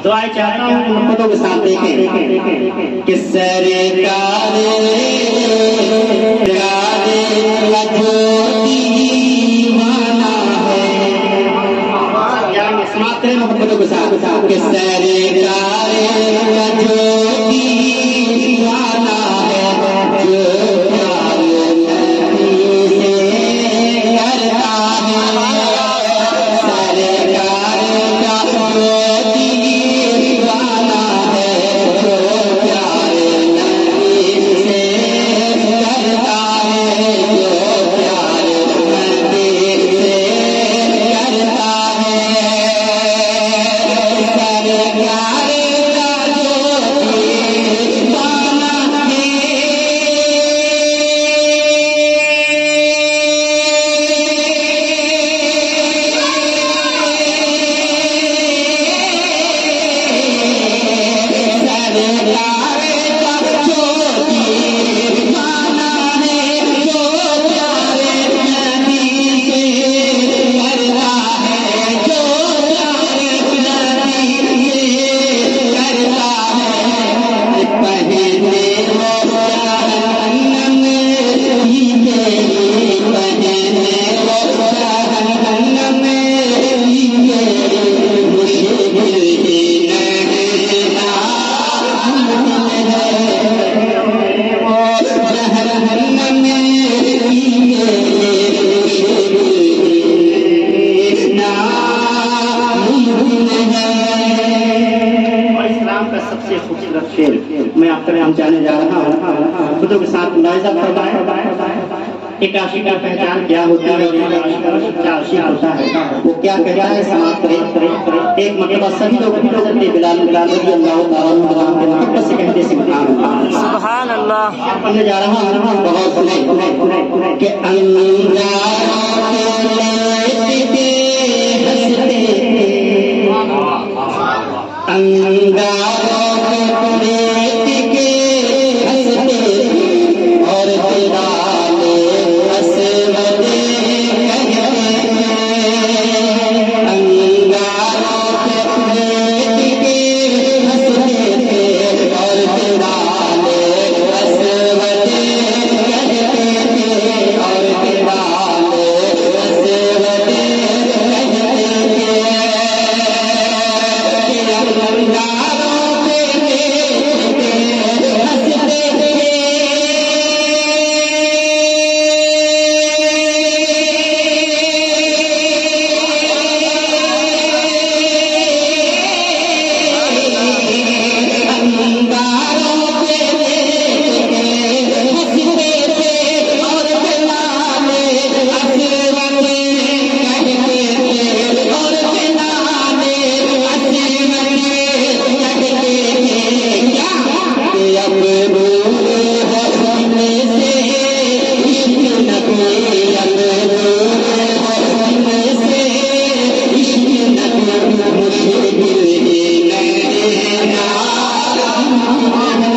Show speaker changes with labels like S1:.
S1: दुआएं चाहता हूँ मोहब्बतों के साथ देखें कि सरकार समाप्त करें मोहब्बतों के साथ कि सरकार मैं आपका नाम जाने जा रहा हूँ खुदों के साथ मुलाहिजा फरमाएं एक आशिक का पहचान क्या होती है, क्या आशिक होता है, वो क्या कहता है समाप्त करें। एक मतलब सभी लोग बिलाल रज़ी अल्लाह तआला अन्हु के मोहब्बत से कहते सुभान अल्लाह पढ़ने जा रहा हूँ। बहुत सुने कि अंगारों है